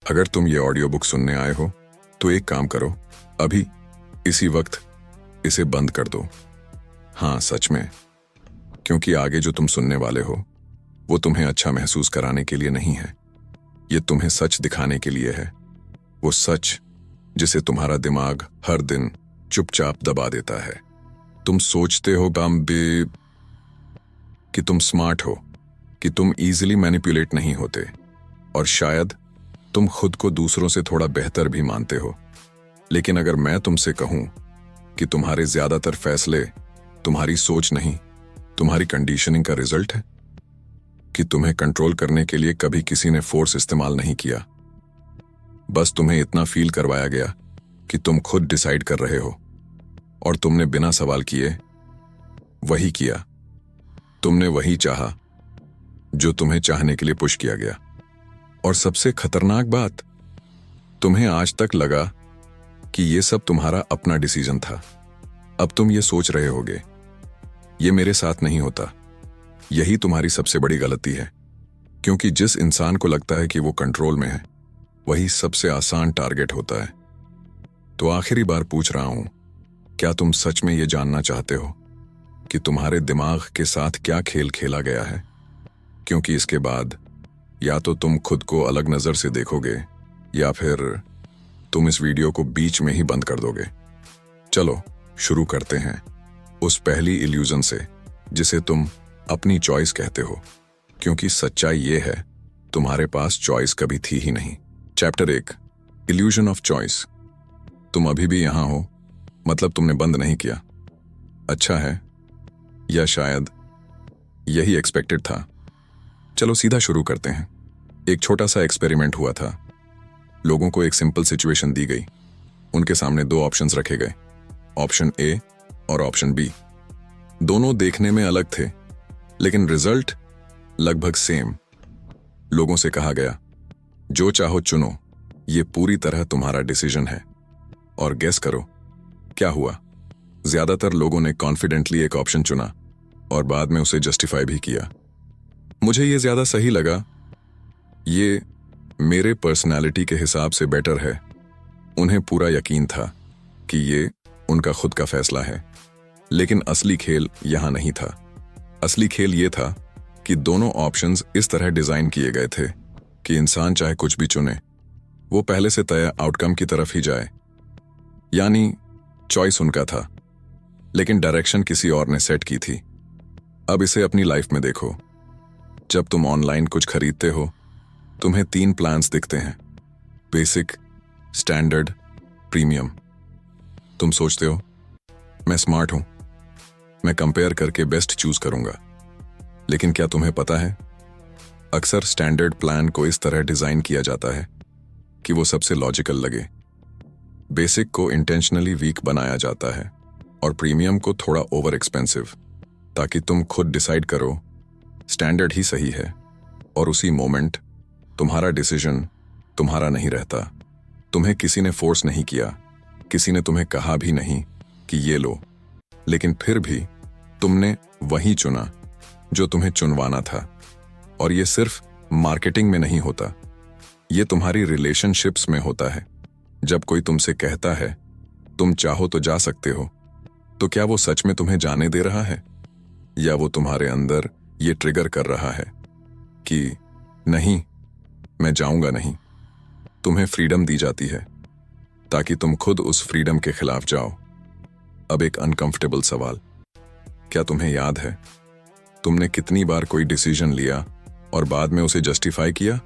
अगर तुम ये ऑडियो बुक सुनने आए हो तो एक काम करो, अभी इसी वक्त इसे बंद कर दो। हाँ, सच में, क्योंकि आगे जो तुम सुनने वाले हो वो तुम्हें अच्छा महसूस कराने के लिए नहीं है। ये तुम्हें सच दिखाने के लिए है, वो सच जिसे तुम्हारा दिमाग हर दिन चुपचाप दबा देता है। तुम सोचते हो बे कि तुम स्मार्ट हो, कि तुम इजीली मैनिपुलेट नहीं होते, और शायद तुम खुद को दूसरों से थोड़ा बेहतर भी मानते हो। लेकिन अगर मैं तुमसे कहूं कि तुम्हारे ज्यादातर फैसले तुम्हारी सोच नहीं, तुम्हारी कंडीशनिंग का रिजल्ट है, कि तुम्हें कंट्रोल करने के लिए कभी किसी ने फोर्स इस्तेमाल नहीं किया, बस तुम्हें इतना फील करवाया गया कि तुम खुद डिसाइड कर रहे हो, और तुमने बिना सवाल किए वही किया। तुमने वही चाहा जो तुम्हें चाहने के लिए पुश किया गया। और सबसे खतरनाक बात, तुम्हें आज तक लगा कि ये सब तुम्हारा अपना डिसीजन था। अब तुम ये सोच रहे होगे, ये मेरे साथ नहीं होता। यही तुम्हारी सबसे बड़ी गलती है, क्योंकि जिस इंसान को लगता है कि वो कंट्रोल में है, वही सबसे आसान टारगेट होता है। तो आखिरी बार पूछ रहा हूं, क्या तुम सच में ये जानना चाहते हो कि तुम्हारे दिमाग के साथ क्या खेल खेला गया है? क्योंकि इसके बाद या तो तुम खुद को अलग नजर से देखोगे, या फिर तुम इस वीडियो को बीच में ही बंद कर दोगे। चलो शुरू करते हैं उस पहली इल्यूजन से जिसे तुम अपनी चॉइस कहते हो, क्योंकि सच्चाई ये है, तुम्हारे पास चॉइस कभी थी ही नहीं। Chapter 1, illusion of choice. तुम अभी भी यहां हो, मतलब तुमने बंद नहीं किया। अच्छा है, या शायद यही एक्सपेक्टेड था। चलो सीधा शुरू करते हैं। एक छोटा सा एक्सपेरिमेंट हुआ था। लोगों को एक सिंपल सिचुएशन दी गई। उनके सामने दो ऑप्शंस रखे गए, ऑप्शन ए और ऑप्शन बी। दोनों देखने में अलग थे, लेकिन रिजल्ट लगभग सेम। लोगों से कहा गया, जो चाहो चुनो, ये पूरी तरह तुम्हारा डिसीजन है। और गेस करो क्या हुआ? ज्यादातर लोगों ने कॉन्फिडेंटली एक ऑप्शन चुना और बाद में उसे जस्टिफाई भी किया। मुझे ये ज्यादा सही लगा, ये मेरे पर्सनालिटी के हिसाब से बेटर है। उन्हें पूरा यकीन था कि ये उनका खुद का फैसला है। लेकिन असली खेल यहां नहीं था। असली खेल ये था कि दोनों ऑप्शंस इस तरह डिजाइन किए गए थे कि इंसान चाहे कुछ भी चुने, वो पहले से तय आउटकम की तरफ ही जाए। यानी चॉइस उनका था, लेकिन डायरेक्शन किसी और ने सेट की थी। अब इसे अपनी लाइफ में देखो। जब तुम ऑनलाइन कुछ खरीदते हो, तुम्हें 3 प्लान्स दिखते हैं, बेसिक, स्टैंडर्ड, प्रीमियम। तुम सोचते हो, मैं स्मार्ट हूं, मैं कंपेयर करके बेस्ट चूज करूंगा। लेकिन क्या तुम्हें पता है, अक्सर स्टैंडर्ड प्लान को इस तरह डिजाइन किया जाता है कि वो सबसे लॉजिकल लगे। बेसिक को इंटेंशनली वीक बनाया जाता है और प्रीमियम को थोड़ा ओवर एक्सपेंसिव, ताकि तुम खुद डिसाइड करो स्टैंडर्ड ही सही है। और उसी मोमेंट तुम्हारा डिसीजन तुम्हारा नहीं रहता। तुम्हें किसी ने फोर्स नहीं किया, किसी ने तुम्हें कहा भी नहीं कि ये लो, लेकिन फिर भी तुमने वही चुना जो तुम्हें चुनवाना था। और ये सिर्फ मार्केटिंग में नहीं होता, ये तुम्हारी रिलेशनशिप्स में होता है। जब कोई तुमसे कहता है तुम चाहो तो जा सकते हो, तो क्या वो सच में तुम्हें जाने दे रहा है, या वो तुम्हारे अंदर ये ट्रिगर कर रहा है कि नहीं, मैं जाऊंगा नहीं? तुम्हें फ्रीडम दी जाती है ताकि तुम खुद उस फ्रीडम के खिलाफ जाओ। अब एक अनकंफर्टेबल सवाल, क्या तुम्हें याद है तुमने कितनी बार कोई डिसीजन लिया और बाद में उसे जस्टिफाई किया?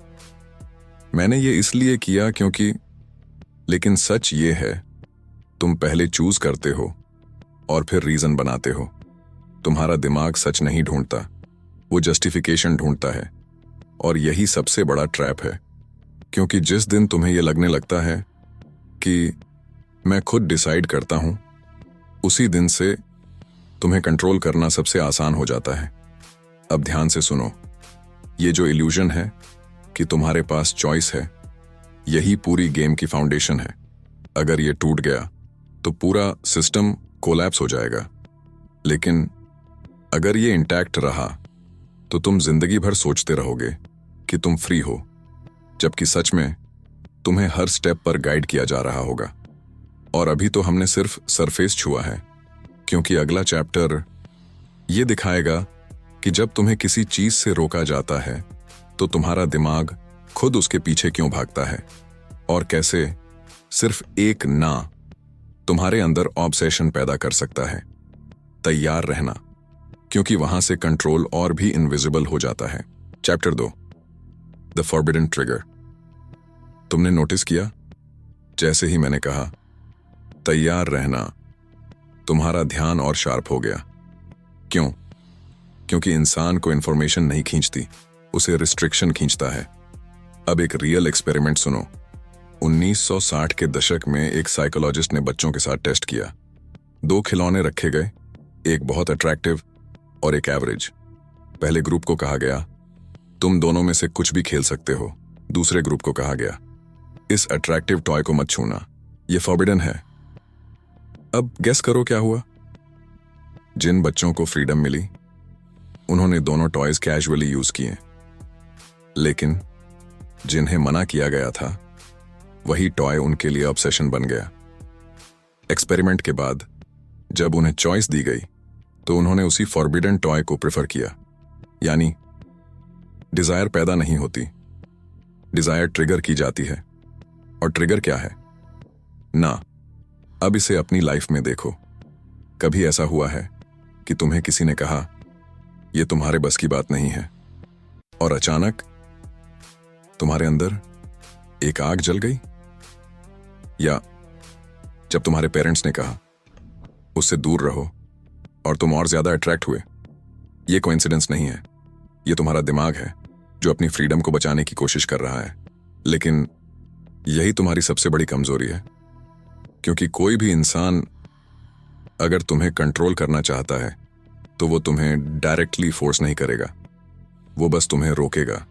मैंने ये इसलिए किया क्योंकि, लेकिन सच ये है, तुम पहले चूज करते हो और फिर रीजन बनाते हो। तुम्हारा दिमाग सच नहीं ढूंढता, वो जस्टिफिकेशन ढूंढता है। और यही सबसे बड़ा ट्रैप है, क्योंकि जिस दिन तुम्हें यह लगने लगता है कि मैं खुद डिसाइड करता हूं, उसी दिन से तुम्हें कंट्रोल करना सबसे आसान हो जाता है। अब ध्यान से सुनो, ये जो इल्यूजन है कि तुम्हारे पास चॉइस है, यही पूरी गेम की फाउंडेशन है। अगर ये टूट गया तो पूरा सिस्टम कोलैप्स हो जाएगा। लेकिन अगर ये इंटैक्ट रहा तो तुम जिंदगी भर सोचते रहोगे कि तुम फ्री हो, जबकि सच में तुम्हें हर स्टेप पर गाइड किया जा रहा होगा। और अभी तो हमने सिर्फ सरफेस छुआ है, क्योंकि अगला चैप्टर ये दिखाएगा कि जब तुम्हें किसी चीज से रोका जाता है तो तुम्हारा दिमाग खुद उसके पीछे क्यों भागता है, और कैसे सिर्फ एक ना तुम्हारे अंदर ऑब्सेशन पैदा कर सकता है। तैयार रहना, क्योंकि वहां से कंट्रोल और भी इनविजिबल हो जाता है। Chapter 2, the forbidden trigger. तुमने नोटिस किया, जैसे ही मैंने कहा तैयार रहना, तुम्हारा ध्यान और शार्प हो गया। क्यों? क्योंकि इंसान को इंफॉर्मेशन नहीं खींचती, उसे रिस्ट्रिक्शन खींचता है। अब एक रियल एक्सपेरिमेंट सुनो। 1960 के दशक में एक साइकोलॉजिस्ट ने बच्चों के साथ टेस्ट किया। 2 खिलौने रखे गए, एक बहुत अट्रैक्टिव और एक एवरेज। पहले ग्रुप को कहा गया, तुम दोनों में से कुछ भी खेल सकते हो। दूसरे ग्रुप को कहा गया, इस अट्रैक्टिव टॉय को मत छूना, ये फॉरबिडन है। अब गेस करो क्या हुआ? जिन बच्चों को फ्रीडम मिली, उन्होंने दोनों टॉयज कैजुअली यूज किए, लेकिन जिन्हें मना किया गया था, वही टॉय उनके लिए ऑब्सेशन बन गया। एक्सपेरिमेंट के बाद जब उन्हें चॉइस दी गई, तो उन्होंने उसी फॉरबिडन टॉय को प्रेफर किया। यानी डिजायर पैदा नहीं होती, डिजायर ट्रिगर की जाती है। और ट्रिगर क्या है? ना। अब इसे अपनी लाइफ में देखो। कभी ऐसा हुआ है कि तुम्हें किसी ने कहा, यह तुम्हारे बस की बात नहीं है, और अचानक तुम्हारे अंदर एक आग जल गई? या जब तुम्हारे पेरेंट्स ने कहा, उससे दूर रहो, और तुम और ज्यादा अट्रैक्ट हुए? यह कोइंसिडेंस नहीं है, यह तुम्हारा दिमाग है जो अपनी फ्रीडम को बचाने की कोशिश कर रहा है। लेकिन यही तुम्हारी सबसे बड़ी कमजोरी है, क्योंकि कोई भी इंसान अगर तुम्हें कंट्रोल करना चाहता है तो वो तुम्हें डायरेक्टली फोर्स नहीं करेगा, वो बस तुम्हें रोकेगा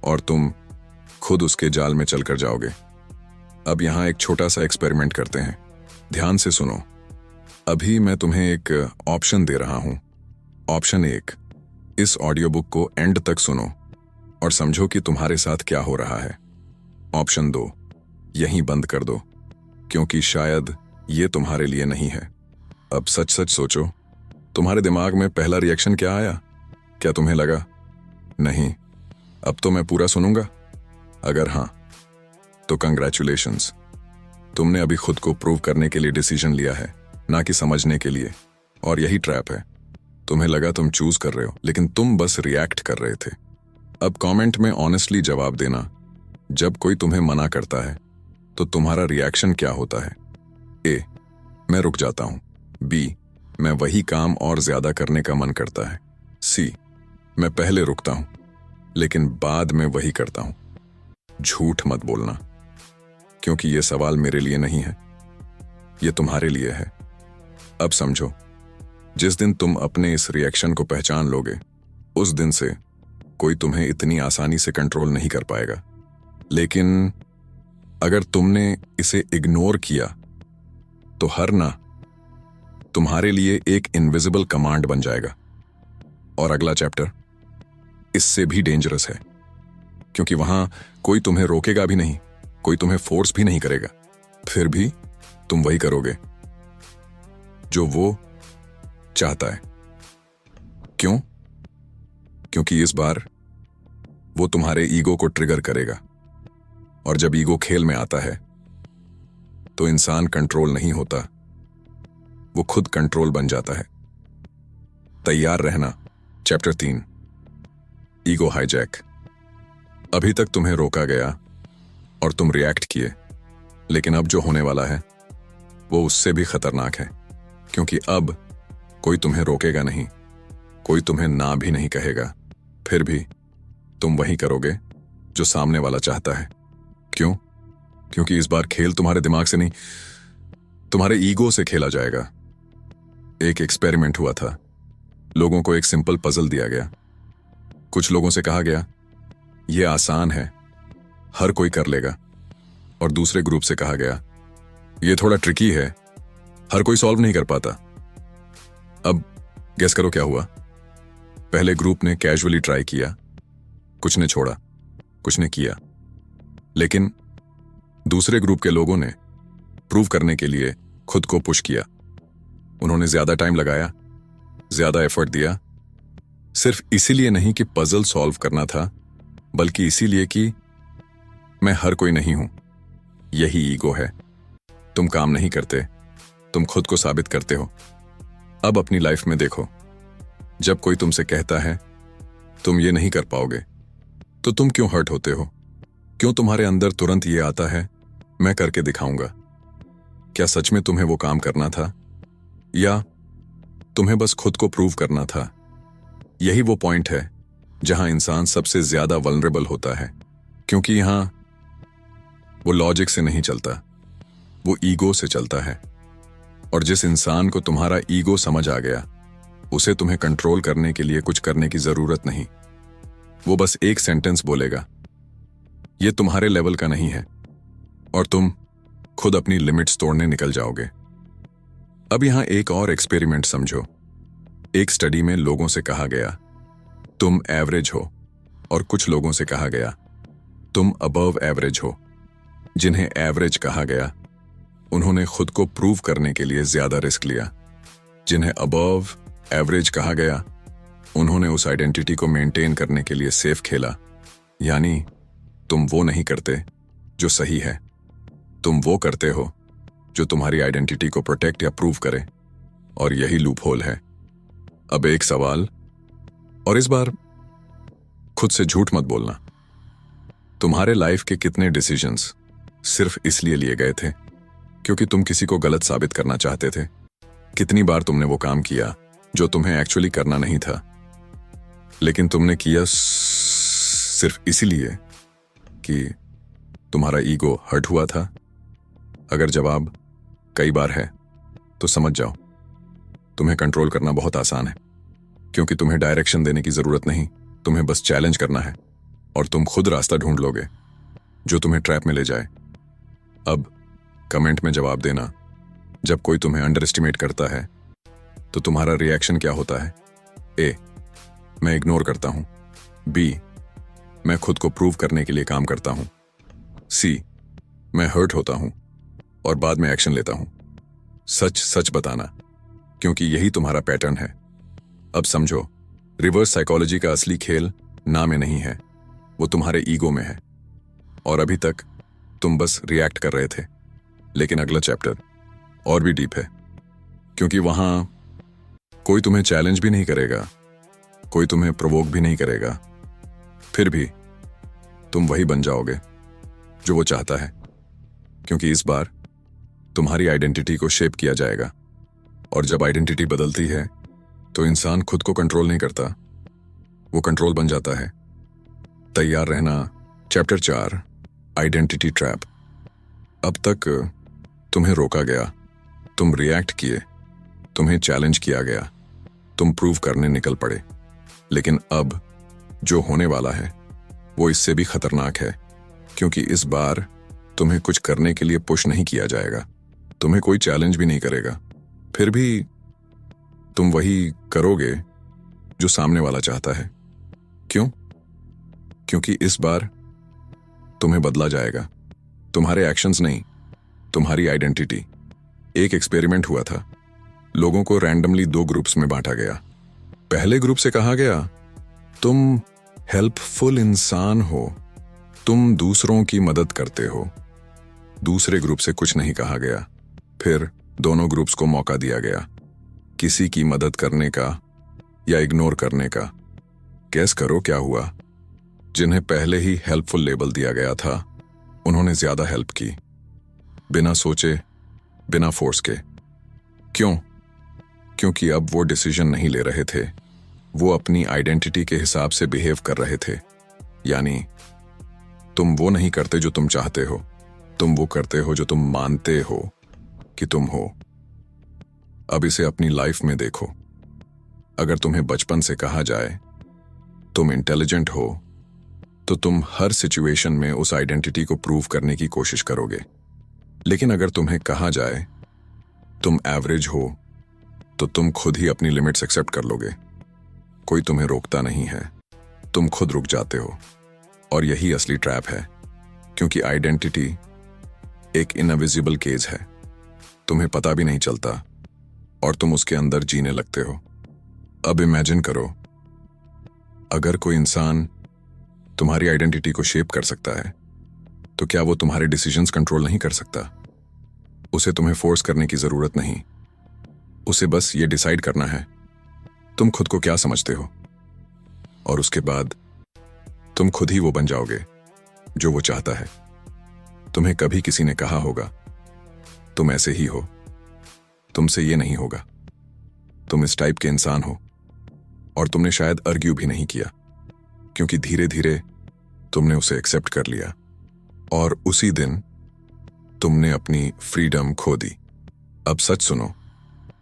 और तुम खुद उसके जाल में चलकर जाओगे। अब यहां एक छोटा सा एक्सपेरिमेंट करते हैं, ध्यान से सुनो। अभी मैं तुम्हें एक ऑप्शन दे रहा हूं। ऑप्शन 1, इस ऑडियो बुक को एंड तक सुनो और समझो कि तुम्हारे साथ क्या हो रहा है। ऑप्शन 2, यहीं बंद कर दो, क्योंकि शायद ये तुम्हारे लिए नहीं है। अब सच सच सोचो, तुम्हारे दिमाग में पहला रिएक्शन क्या आया? क्या तुम्हें लगा, नहीं, अब तो मैं पूरा सुनूंगा? अगर हां, तो कंग्रेचुलेशंस, तुमने अभी खुद को प्रूव करने के लिए डिसीजन लिया है, ना कि समझने के लिए। और यही ट्रैप है। तुम्हें लगा तुम चूज कर रहे हो, लेकिन तुम बस रिएक्ट कर रहे थे। अब कमेंट में ऑनेस्टली जवाब देना, जब कोई तुम्हें मना करता है तो तुम्हारा रिएक्शन क्या होता है? ए, मैं रुक जाता हूं। बी, मैं वही काम और ज्यादा करने का मन करता है। सी, मैं पहले रुकता हूं लेकिन बाद में वही करता हूं। झूठ मत बोलना, क्योंकि यह सवाल मेरे लिए नहीं है, यह तुम्हारे लिए है। अब समझो, जिस दिन तुम अपने इस रिएक्शन को पहचान लोगे, उस दिन से कोई तुम्हें इतनी आसानी से कंट्रोल नहीं कर पाएगा। लेकिन अगर तुमने इसे इग्नोर किया, तो हर ना तुम्हारे लिए एक इनविजिबल कमांड बन जाएगा। और अगला चैप्टर इससे भी डेंजरस है, क्योंकि वहां कोई तुम्हें रोकेगा भी नहीं, कोई तुम्हें फोर्स भी नहीं करेगा, फिर भी तुम वही करोगे जो वो चाहता है। क्यों? क्योंकि इस बार वो तुम्हारे ईगो को ट्रिगर करेगा, और जब ईगो खेल में आता है तो इंसान कंट्रोल नहीं होता, वो खुद कंट्रोल बन जाता है। तैयार रहना। Chapter 3, ego hijack. अभी तक तुम्हें रोका गया और तुम रिएक्ट किए, लेकिन अब जो होने वाला है वो उससे भी खतरनाक है, क्योंकि अब कोई तुम्हें रोकेगा नहीं, कोई तुम्हें ना भी नहीं कहेगा, फिर भी तुम वही करोगे जो सामने वाला चाहता है। क्यों? क्योंकि इस बार खेल तुम्हारे दिमाग से नहीं, तुम्हारे ईगो से खेला जाएगा। एक एक्सपेरिमेंट हुआ था। लोगों को एक सिंपल पजल दिया गया। कुछ लोगों से कहा गया, यह आसान है, हर कोई कर लेगा। और दूसरे ग्रुप से कहा गया, यह थोड़ा ट्रिकी है, हर कोई सॉल्व नहीं कर पाता। अब गेस करो क्या हुआ? पहले ग्रुप ने कैजुअली ट्राई किया, कुछ ने छोड़ा, कुछ ने किया, लेकिन दूसरे ग्रुप के लोगों ने प्रूव करने के लिए खुद को पुश किया। उन्होंने ज्यादा टाइम लगाया, ज्यादा एफर्ट दिया, सिर्फ इसीलिए नहीं कि पजल सॉल्व करना था, बल्कि इसीलिए कि मैं हर कोई नहीं हूं। यही ईगो है। तुम काम नहीं करते, तुम खुद को साबित करते हो। अब अपनी लाइफ में देखो, जब कोई तुमसे कहता है तुम ये नहीं कर पाओगे, तो तुम क्यों हर्ट होते हो? क्यों तुम्हारे अंदर तुरंत ये आता है मैं करके दिखाऊंगा? क्या सच में तुम्हें वो काम करना था, या तुम्हें बस खुद को प्रूव करना था? यही वो पॉइंट है जहां इंसान सबसे ज्यादा वल्नरेबल होता है, क्योंकि यहां वो लॉजिक से नहीं चलता, वो ईगो से चलता है। और जिस इंसान को तुम्हारा ईगो समझ आ गया, उसे तुम्हें कंट्रोल करने के लिए कुछ करने की जरूरत नहीं। वो बस एक सेंटेंस बोलेगा, ये तुम्हारे लेवल का नहीं है, और तुम खुद अपनी लिमिट्स तोड़ने निकल जाओगे। अब यहां एक और एक्सपेरिमेंट समझो। एक स्टडी में लोगों से कहा गया तुम एवरेज हो, और कुछ लोगों से कहा गया तुम अबव एवरेज हो। जिन्हें एवरेज कहा गया उन्होंने खुद को प्रूव करने के लिए ज्यादा रिस्क लिया। जिन्हें अबव एवरेज कहा गया उन्होंने उस आइडेंटिटी को मेंटेन करने के लिए सेफ खेला। यानी तुम वो नहीं करते जो सही है, तुम वो करते हो जो तुम्हारी आइडेंटिटी को प्रोटेक्ट या प्रूव करे। और यही लूप होल है। अब एक सवाल, और इस बार खुद से झूठ मत बोलना। तुम्हारे लाइफ के कितने डिसीजंस सिर्फ इसलिए लिए गए थे क्योंकि तुम किसी को गलत साबित करना चाहते थे? कितनी बार तुमने वो काम किया जो तुम्हें एक्चुअली करना नहीं था, लेकिन तुमने किया सिर्फ इसीलिए कि तुम्हारा ईगो हर्ट हुआ था? अगर जवाब कई बार है तो समझ जाओ, तुम्हें कंट्रोल करना बहुत आसान है, क्योंकि तुम्हें डायरेक्शन देने की जरूरत नहीं, तुम्हें बस चैलेंज करना है, और तुम खुद रास्ता ढूंढ लोगे जो तुम्हें ट्रैप में ले जाए। अब कमेंट में जवाब देना, जब कोई तुम्हें अंडर एस्टिमेट करता है तो तुम्हारा रिएक्शन क्या होता है? ए, मैं इग्नोर करता हूं। बी, मैं खुद को प्रूव करने के लिए काम करता हूं। सी, मैं हर्ट होता हूं और बाद में एक्शन लेता हूं। सच सच बताना, क्योंकि यही तुम्हारा पैटर्न है। अब समझो, रिवर्स साइकोलॉजी का असली खेल ना में नहीं है, वो तुम्हारे ईगो में है। और अभी तक तुम बस रिएक्ट कर रहे थे, लेकिन अगला चैप्टर और भी डीप है, क्योंकि वहां कोई तुम्हें चैलेंज भी नहीं करेगा, कोई तुम्हें प्रोवोक भी नहीं करेगा, फिर भी तुम वही बन जाओगे जो वो चाहता है, क्योंकि इस बार तुम्हारी आइडेंटिटी को शेप किया जाएगा। और जब आइडेंटिटी बदलती है तो इंसान खुद को कंट्रोल नहीं करता, वो कंट्रोल बन जाता है। तैयार रहना। Chapter 4, identity trap. अब तक तुम्हें रोका गया, तुम रिएक्ट किए, तुम्हें चैलेंज किया गया, तुम प्रूव करने निकल पड़े। लेकिन अब जो होने वाला है वो इससे भी खतरनाक है, क्योंकि इस बार तुम्हें कुछ करने के लिए पुश नहीं किया जाएगा, तुम्हें कोई चैलेंज भी नहीं करेगा, फिर भी तुम वही करोगे जो सामने वाला चाहता है। क्यों? क्योंकि इस बार तुम्हें बदला जाएगा, तुम्हारे एक्शंस नहीं, तुम्हारी आइडेंटिटी। एक एक्सपेरिमेंट हुआ था, लोगों को रैंडमली 2 ग्रुप्स में बांटा गया। पहले ग्रुप से कहा गया तुम हेल्पफुल इंसान हो, तुम दूसरों की मदद करते हो। दूसरे ग्रुप से कुछ नहीं कहा गया। फिर दोनों ग्रुप्स को मौका दिया गया, किसी की मदद करने का या इग्नोर करने का। गेस करो क्या हुआ? जिन्हें पहले ही हेल्पफुल लेबल दिया गया था, उन्होंने ज्यादा हेल्प की, बिना सोचे, बिना फोर्स के। क्यों? क्योंकि अब वो डिसीजन नहीं ले रहे थे, वो अपनी आइडेंटिटी के हिसाब से बिहेव कर रहे थे। यानी तुम वो नहीं करते जो तुम चाहते हो, तुम वो करते हो जो तुम मानते हो कि तुम हो। अब इसे अपनी लाइफ में देखो। अगर तुम्हें बचपन से कहा जाए तुम इंटेलिजेंट हो, तो तुम हर सिचुएशन में उस आइडेंटिटी को प्रूव करने की कोशिश करोगे। लेकिन अगर तुम्हें कहा जाए तुम एवरेज हो, तो तुम खुद ही अपनी लिमिट्स एक्सेप्ट कर लोगे। कोई तुम्हें रोकता नहीं है, तुम खुद रुक जाते हो। और यही असली ट्रैप है, क्योंकि आइडेंटिटी एक इनविजिबल केज है, तुम्हें पता भी नहीं चलता और तुम उसके अंदर जीने लगते हो। अब इमेजिन करो, अगर कोई इंसान तुम्हारी आइडेंटिटी को शेप कर सकता है, तो क्या वो तुम्हारे डिसीजंस कंट्रोल नहीं कर सकता? उसे तुम्हें फोर्स करने की जरूरत नहीं, उसे बस ये डिसाइड करना है तुम खुद को क्या समझते हो, और उसके बाद तुम खुद ही वो बन जाओगे जो वो चाहता है। तुम्हें कभी किसी ने कहा होगा तुम ऐसे ही हो, तुमसे ये नहीं होगा, तुम इस टाइप के इंसान हो, और तुमने शायद आर्ग्यू भी नहीं किया, क्योंकि धीरे धीरे तुमने उसे एक्सेप्ट कर लिया, और उसी दिन तुमने अपनी फ्रीडम खो दी। अब सच सुनो,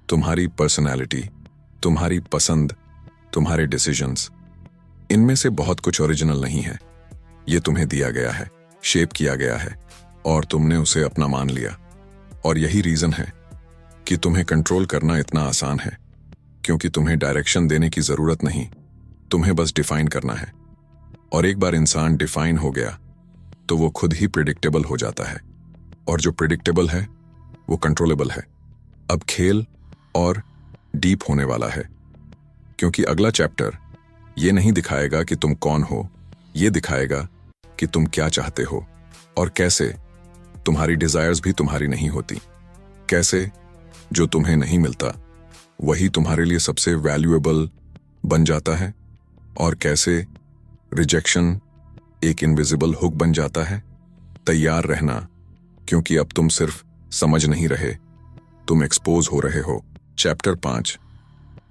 तुम्हारी पर्सनालिटी, तुम्हारी पसंद, तुम्हारे डिसीजंस, इनमें से बहुत कुछ ओरिजिनल नहीं है। ये तुम्हें दिया गया है, शेप किया गया है, और तुमने उसे अपना मान लिया। और यही रीजन है कि तुम्हें कंट्रोल करना इतना आसान है, क्योंकि तुम्हें डायरेक्शन देने की जरूरत नहीं, तुम्हें बस डिफाइन करना है। और एक बार इंसान डिफाइन हो गया तो वो खुद ही प्रिडिक्टेबल हो जाता है, और जो प्रिडिक्टेबल है वो कंट्रोलेबल है। अब खेल और डीप होने वाला है, क्योंकि अगला चैप्टर ये नहीं दिखाएगा कि तुम कौन हो, ये दिखाएगा कि तुम क्या चाहते हो, और कैसे तुम्हारी डिजायर्स भी तुम्हारी नहीं होती, कैसे जो तुम्हें नहीं मिलता वही तुम्हारे लिए सबसे वैल्यूएबल बन जाता है, और कैसे रिजेक्शन एक इनविजिबल हुक बन जाता है। तैयार रहना, क्योंकि अब तुम सिर्फ समझ नहीं रहे, तुम एक्सपोज हो रहे हो। चैप्टर 5,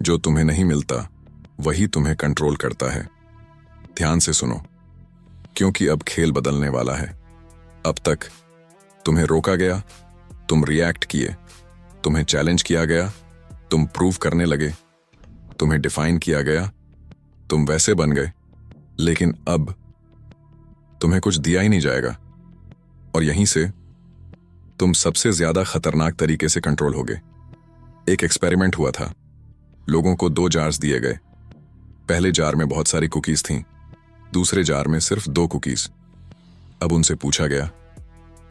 जो तुम्हें नहीं मिलता वही तुम्हें कंट्रोल करता है। ध्यान से सुनो, क्योंकि अब खेल बदलने वाला है। अब तक तुम्हें रोका गया, तुम रिएक्ट किए, तुम्हें चैलेंज किया गया, तुम प्रूव करने लगे, तुम्हें डिफाइन किया गया, तुम वैसे बन गए, लेकिन अब तुम्हें कुछ दिया ही नहीं जाएगा, और यहीं से तुम सबसे ज्यादा खतरनाक तरीके से कंट्रोल होगे। एक एक्सपेरिमेंट हुआ था, लोगों को 2 जार्स दिए गए। पहले जार में बहुत सारी कुकीज थीं, दूसरे जार में सिर्फ 2 कुकीज। अब उनसे पूछा गया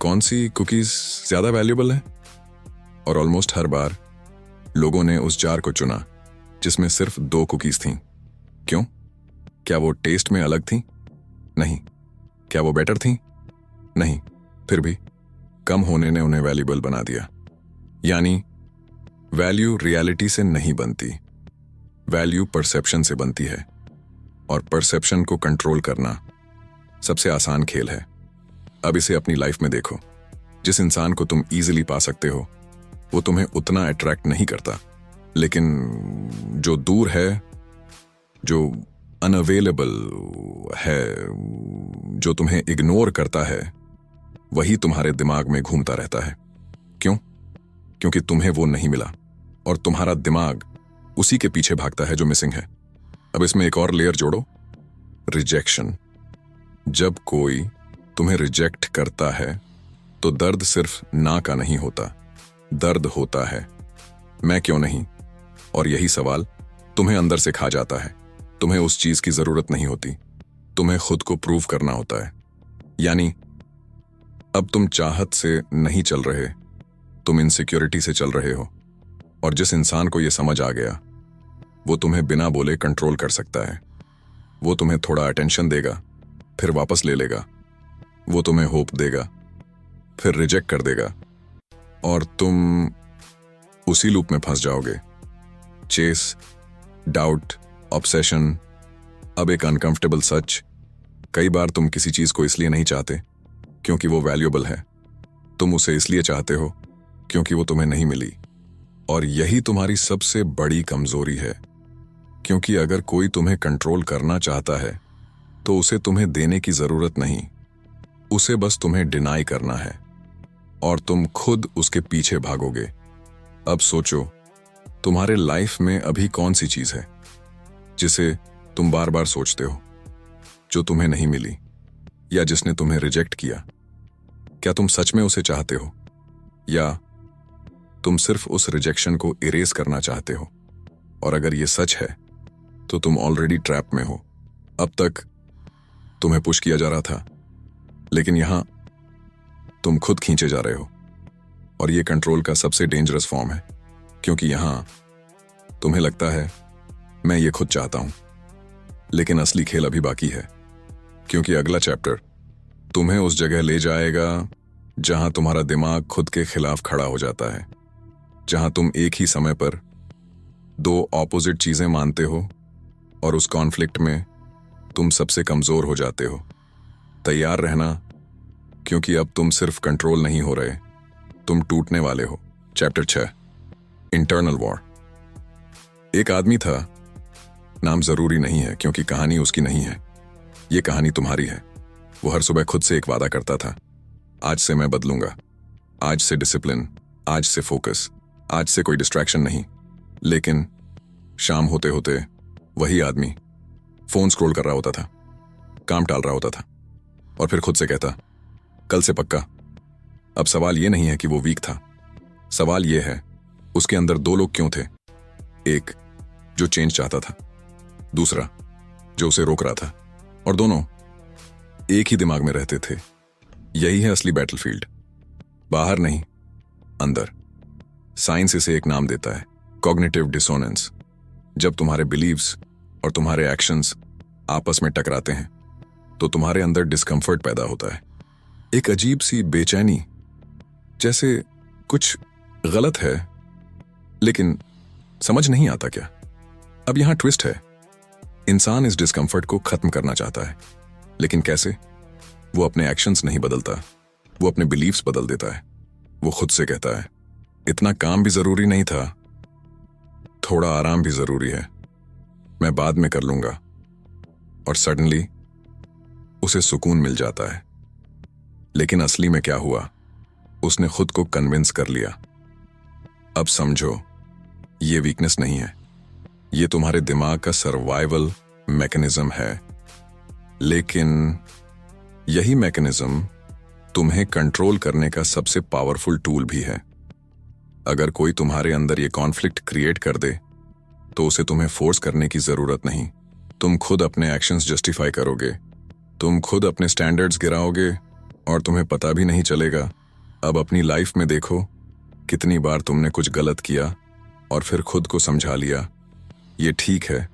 कौन सी कुकीज ज्यादा वैल्यूएबल है, और ऑलमोस्ट हर बार लोगों ने उस जार को चुना जिसमें सिर्फ 2 कुकीज थीं। क्यों? क्या वो टेस्ट में अलग थीं? नहीं। क्या वो बेटर थीं? नहीं। फिर भी कम होने ने उन्हें वैल्यूएबल बना दिया। यानी वैल्यू रियलिटी से नहीं बनती, वैल्यू परसेप्शन से बनती है, और परसेप्शन को कंट्रोल करना सबसे आसान खेल है। अब इसे अपनी लाइफ में देखो, जिस इंसान को तुम इजीली पा सकते हो वो तुम्हें उतना अट्रैक्ट नहीं करता, लेकिन जो दूर है, जो अनअवेलेबल है, जो तुम्हें इग्नोर करता है, वही तुम्हारे दिमाग में घूमता रहता है। क्यों? क्योंकि तुम्हें वो नहीं मिला, और तुम्हारा दिमाग उसी के पीछे भागता है जो मिसिंग है। अब इसमें एक और लेयर जोड़ो, रिजेक्शन। जब कोई तुम्हें रिजेक्ट करता है तो दर्द सिर्फ ना का नहीं होता, दर्द होता है मैं क्यों नहीं, और यही सवाल तुम्हें अंदर से खा जाता है। तुम्हें उस चीज की जरूरत नहीं होती, तुम्हें खुद को प्रूव करना होता है। यानी अब तुम चाहत से नहीं चल रहे, तुम इनसिक्योरिटी से चल रहे हो, और जिस इंसान को यह समझ आ गया वो तुम्हें बिना बोले कंट्रोल कर सकता है। वो तुम्हें थोड़ा अटेंशन देगा, फिर वापस ले लेगा, वो तुम्हें होप देगा, फिर रिजेक्ट कर देगा, और तुम उसी लूप में फंस जाओगे। Chase, doubt, obsession. अब एक अनकंफर्टेबल सच, कई बार तुम किसी चीज को इसलिए नहीं चाहते क्योंकि वो वैल्यूएबल है, तुम उसे इसलिए चाहते हो क्योंकि वो तुम्हें नहीं मिली। और यही तुम्हारी सबसे बड़ी कमजोरी है, क्योंकि अगर कोई तुम्हें कंट्रोल करना चाहता है तो उसे तुम्हें देने की जरूरत नहीं, उसे बस तुम्हें डिनाई करना है, और तुम खुद उसके पीछे भागोगे। अब सोचो, तुम्हारे लाइफ में अभी कौन सी चीज है जिसे तुम बार बार सोचते हो, जो तुम्हें नहीं मिली या जिसने तुम्हें रिजेक्ट किया? क्या तुम सच में उसे चाहते हो, या तुम सिर्फ उस रिजेक्शन को इरेज करना चाहते हो? और अगर ये सच है तो तुम ऑलरेडी ट्रैप में हो। अब तक तुम्हें पुश किया जा रहा था, लेकिन यहां तुम खुद खींचे जा रहे हो। और ये कंट्रोल का सबसे डेंजरस फॉर्म है, क्योंकि यहां तुम्हें लगता है मैं ये खुद चाहता हूं, लेकिन असली खेल अभी बाकी है। क्योंकि अगला चैप्टर तुम्हें उस जगह ले जाएगा जहां तुम्हारा दिमाग खुद के खिलाफ खड़ा हो जाता है, जहां तुम एक ही समय पर दो ऑपोजिट चीजें मानते हो और उस कॉन्फ्लिक्ट में तुम सबसे कमजोर हो जाते हो। तैयार रहना, क्योंकि अब तुम सिर्फ कंट्रोल नहीं हो रहे, तुम टूटने वाले हो। Chapter 6, internal war. एक आदमी था, नाम जरूरी नहीं है क्योंकि कहानी उसकी नहीं है, ये कहानी तुम्हारी है। वो हर सुबह खुद से एक वादा करता था, आज से मैं बदलूंगा, आज से डिसिप्लिन, आज से फोकस, आज से कोई डिस्ट्रैक्शन नहीं। लेकिन शाम होते होते वही आदमी फोन स्क्रॉल कर रहा होता था, काम टाल रहा होता था और फिर खुद से कहता, कल से पक्का। अब सवाल ये नहीं है कि वो वीक था, सवाल ये है उसके अंदर दो लोग क्यों थे, एक जो चेंज चाहता था, दूसरा जो उसे रोक रहा था, और दोनों एक ही दिमाग में रहते थे। यही है असली बैटलफील्ड, बाहर नहीं, अंदर। साइंस इसे एक नाम देता है, कॉग्निटिव डिसोनेंस। जब तुम्हारे बिलीव्स और तुम्हारे एक्शंस आपस में टकराते हैं तो तुम्हारे अंदर डिस्कंफर्ट पैदा होता है, एक अजीब सी बेचैनी, जैसे कुछ गलत है लेकिन समझ नहीं आता क्या। अब यहां ट्विस्ट है, इंसान इस डिस्कंफर्ट को खत्म करना चाहता है, लेकिन कैसे? वो अपने एक्शंस नहीं बदलता, वो अपने बिलीव्स बदल देता है। वो खुद से कहता है, इतना काम भी जरूरी नहीं था, थोड़ा आराम भी जरूरी है, मैं बाद में कर लूंगा। और सडनली उसे सुकून मिल जाता है। लेकिन असली में क्या हुआ, उसने खुद को कन्विंस कर लिया। अब समझो, ये वीकनेस नहीं है, ये तुम्हारे दिमाग का सर्वाइवल मैकेनिज्म है। लेकिन यही मैकेनिज्म तुम्हें कंट्रोल करने का सबसे पावरफुल टूल भी है। अगर कोई तुम्हारे अंदर ये कॉन्फ्लिक्ट क्रिएट कर दे तो उसे तुम्हें फोर्स करने की जरूरत नहीं, तुम खुद अपने एक्शंस जस्टिफाई करोगे, तुम खुद अपने स्टैंडर्ड्स गिराओगे और तुम्हें पता भी नहीं चलेगा। अब अपनी लाइफ में देखो, कितनी बार तुमने कुछ गलत किया और फिर खुद को समझा लिया ये ठीक है।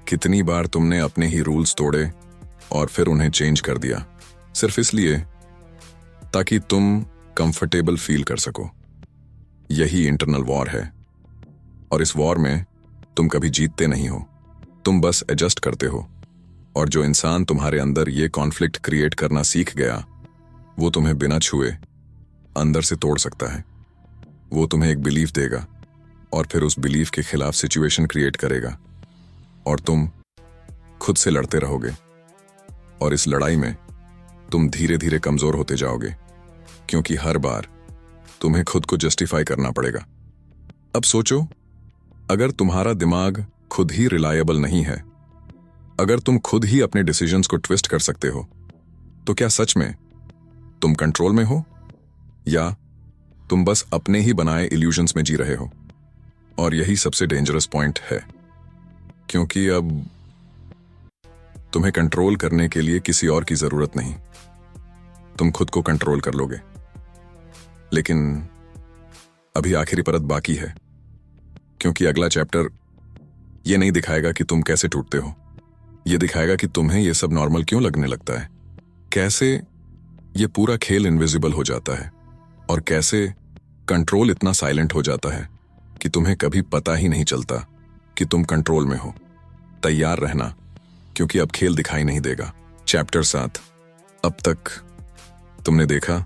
कितनी बार तुमने अपने ही रूल्स तोड़े और फिर उन्हें चेंज कर दिया, सिर्फ इसलिए ताकि तुम कंफर्टेबल फील कर सको। यही इंटरनल वॉर है, और इस वॉर में तुम कभी जीतते नहीं हो, तुम बस एडजस्ट करते हो। और जो इंसान तुम्हारे अंदर ये कॉन्फ्लिक्ट क्रिएट करना सीख गया, वो तुम्हें बिना छुए अंदर से तोड़ सकता है। वो तुम्हें एक बिलीफ देगा और फिर उस बिलीफ के खिलाफ सिचुएशन क्रिएट करेगा और तुम खुद से लड़ते रहोगे। और इस लड़ाई में तुम धीरे धीरे कमजोर होते जाओगे, क्योंकि हर बार तुम्हें खुद को जस्टिफाई करना पड़ेगा। अब सोचो, अगर तुम्हारा दिमाग खुद ही रिलायबल नहीं है, अगर तुम खुद ही अपने डिसीजंस को ट्विस्ट कर सकते हो, तो क्या सच में तुम कंट्रोल में हो, या तुम बस अपने ही बनाए इल्यूजन्स में जी रहे हो? और यही सबसे डेंजरस पॉइंट है, क्योंकि अब तुम्हें कंट्रोल करने के लिए किसी और की जरूरत नहीं, तुम खुद को कंट्रोल कर लोगे। लेकिन अभी आखिरी परत बाकी है, क्योंकि अगला चैप्टर ये नहीं दिखाएगा कि तुम कैसे टूटते हो, ये दिखाएगा कि तुम्हें ये सब नॉर्मल क्यों लगने लगता है, कैसे ये पूरा खेल इनविजिबल हो जाता है, और कैसे कंट्रोल इतना साइलेंट हो जाता है कि तुम्हें कभी पता ही नहीं चलता कि तुम कंट्रोल में हो। तैयार रहना, क्योंकि अब खेल दिखाई नहीं देगा। चैप्टर 7। अब तक तुमने देखा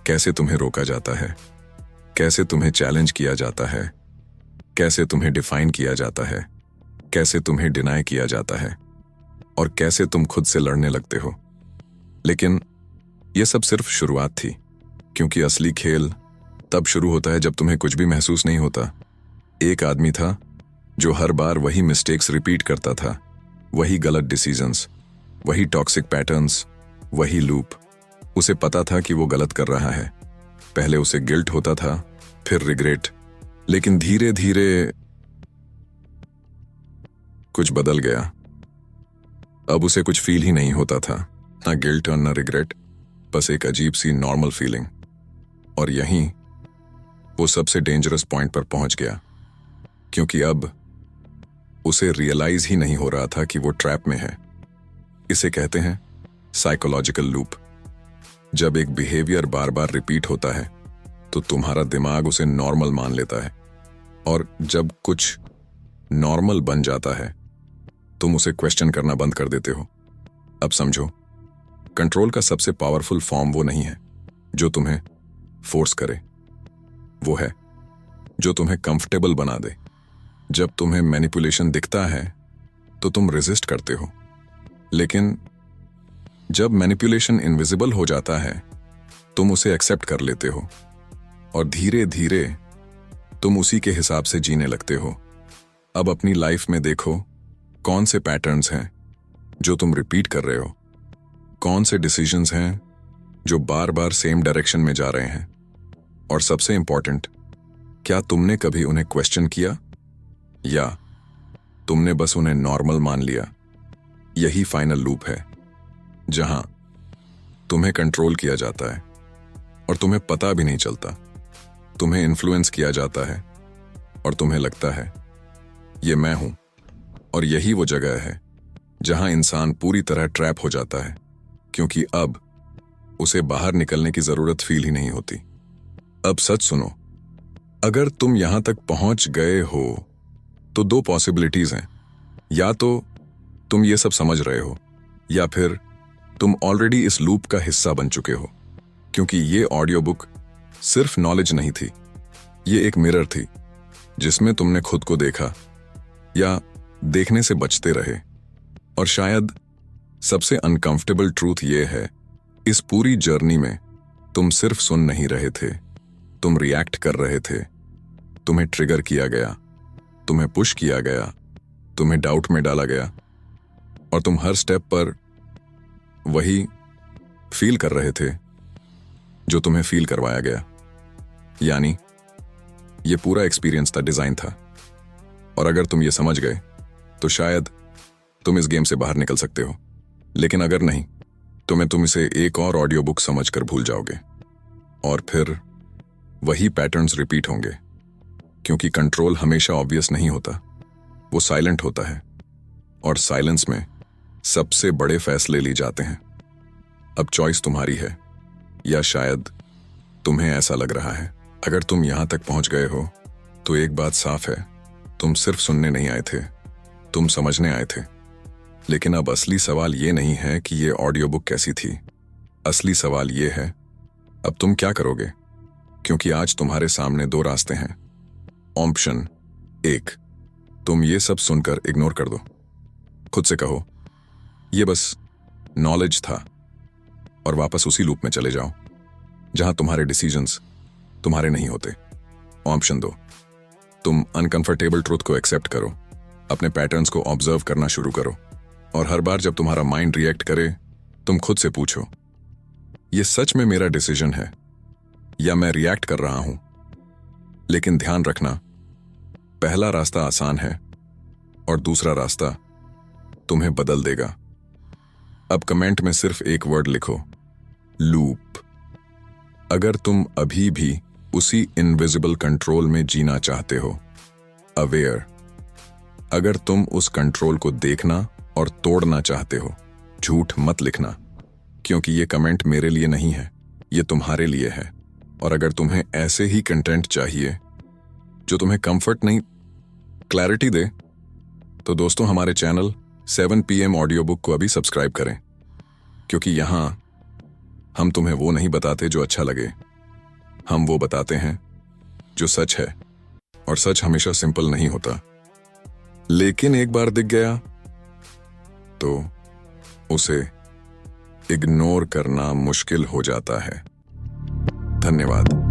कैसे तुम्हें रोका जाता है, कैसे तुम्हें चैलेंज किया जाता है, कैसे तुम्हें डिफाइन किया जाता है, कैसे तुम्हें डिनाई किया जाता है, और कैसे तुम खुद से लड़ने लगते हो। लेकिन यह सब सिर्फ शुरुआत थी, क्योंकि असली खेल तब शुरू होता है जब तुम्हें कुछ भी महसूस नहीं होता। एक आदमी था जो हर बार वही मिस्टेक्स रिपीट करता था, वही गलत डिसीजंस, वही टॉक्सिक पैटर्न्स, वही लूप। उसे पता था कि वो गलत कर रहा है। पहले उसे गिल्ट होता था, फिर रिग्रेट, लेकिन धीरे धीरे कुछ बदल गया। अब उसे कुछ फील ही नहीं होता था, ना गिल्ट और ना रिग्रेट, बस एक अजीब सी नॉर्मल फीलिंग। और यहीं वो सबसे डेंजरस पॉइंट पर पहुंच गया, क्योंकि अब उसे रियलाइज ही नहीं हो रहा था कि वो ट्रैप में है। इसे कहते हैं साइकोलॉजिकल लूप। जब एक बिहेवियर बार बार रिपीट होता है तो तुम्हारा दिमाग उसे नॉर्मल मान लेता है, और जब कुछ नॉर्मल बन जाता है तुम उसे क्वेश्चन करना बंद कर देते हो। अब समझो, कंट्रोल का सबसे पावरफुल फॉर्म वो नहीं है जो तुम्हें फोर्स करे, वो है जो तुम्हें कंफर्टेबल बना दे। जब तुम्हें मैनिपुलेशन दिखता है तो तुम रेजिस्ट करते हो, लेकिन जब मैनिपुलेशन इनविजिबल हो जाता है तुम उसे एक्सेप्ट कर लेते हो, और धीरे धीरे तुम उसी के हिसाब से जीने लगते हो। अब अपनी लाइफ में देखो, कौन से पैटर्न्स हैं जो तुम रिपीट कर रहे हो, कौन से डिसीजंस हैं जो बार बार सेम डायरेक्शन में जा रहे हैं, और सबसे इंपॉर्टेंट, क्या तुमने कभी उन्हें क्वेश्चन किया या तुमने बस उन्हें नॉर्मल मान लिया? यही फाइनल लूप है जहां तुम्हें कंट्रोल किया जाता है और तुम्हें पता भी नहीं चलता। तुम्हें इन्फ्लुएंस किया जाता है और तुम्हें लगता है ये मैं हूं। और यही वो जगह है जहां इंसान पूरी तरह ट्रैप हो जाता है, क्योंकि अब उसे बाहर निकलने की जरूरत फील ही नहीं होती। अब सच सुनो, अगर तुम यहां तक पहुंच गए हो तो दो पॉसिबिलिटीज हैं। या तो तुम ये सब समझ रहे हो, या फिर तुम ऑलरेडी इस लूप का हिस्सा बन चुके हो, क्योंकि ये ऑडियो बुक सिर्फ नॉलेज नहीं थी, ये एक मिरर थी जिसमें तुमने खुद को देखा या देखने से बचते रहे। और शायद सबसे अनकंफर्टेबल ट्रूथ ये है, इस पूरी जर्नी में तुम सिर्फ सुन नहीं रहे थे, तुम रिएक्ट कर रहे थे। तुम्हें ट्रिगर किया गया, तुम्हें पुश किया गया, तुम्हें डाउट में डाला गया, और तुम हर स्टेप पर वही फील कर रहे थे जो तुम्हें फील करवाया गया। यानी ये पूरा एक्सपीरियंस था, डिजाइन था। और अगर तुम ये समझ गए तो शायद तुम इस गेम से बाहर निकल सकते हो, लेकिन अगर नहीं तो तुम इसे एक और ऑडियो बुक समझकर भूल जाओगे, और फिर वही पैटर्न्स रिपीट होंगे। क्योंकि कंट्रोल हमेशा ऑब्वियस नहीं होता, वो साइलेंट होता है, और साइलेंस में सबसे बड़े फैसले लिए जाते हैं। अब चॉइस तुम्हारी है, या शायद तुम्हें ऐसा लग रहा है। अगर तुम यहां तक पहुंच गए हो तो एक बात साफ है, तुम सिर्फ सुनने नहीं आए थे, तुम समझने आए थे। लेकिन अब असली सवाल ये नहीं है कि ये ऑडियो बुक कैसी थी, असली सवाल ये है अब तुम क्या करोगे। क्योंकि आज तुम्हारे सामने दो रास्ते हैं। ऑप्शन 1, तुम ये सब सुनकर इग्नोर कर दो, खुद से कहो ये बस नॉलेज था, और वापस उसी लूप में चले जाओ जहां तुम्हारे डिसीजंस तुम्हारे नहीं होते। ऑप्शन 2, तुम अनकंफर्टेबल ट्रूथ को एक्सेप्ट करो, अपने पैटर्न्स को ऑब्जर्व करना शुरू करो, और हर बार जब तुम्हारा माइंड रिएक्ट करे तुम खुद से पूछो, ये सच में मेरा डिसीजन है या मैं रिएक्ट कर रहा हूं। लेकिन ध्यान रखना, पहला रास्ता आसान है और दूसरा रास्ता तुम्हें बदल देगा। अब कमेंट में सिर्फ एक वर्ड लिखो, लूप। अगर तुम अभी भी उसी इनविजिबल कंट्रोल में जीना चाहते हो, अवेयर। अगर तुम उस कंट्रोल को देखना और तोड़ना चाहते हो, झूठ मत लिखना, क्योंकि ये कमेंट मेरे लिए नहीं है, ये तुम्हारे लिए है। और अगर तुम्हें ऐसे ही कंटेंट चाहिए जो तुम्हें कंफर्ट नहीं क्लैरिटी दे, तो दोस्तों हमारे चैनल 7 PM ऑडियो बुक को अभी सब्सक्राइब करें, क्योंकि यहां हम तुम्हें वो नहीं बताते जो अच्छा लगे, हम वो बताते हैं जो सच है। और सच हमेशा सिंपल नहीं होता, लेकिन एक बार दिख गया तो उसे इग्नोर करना मुश्किल हो जाता है। धन्यवाद।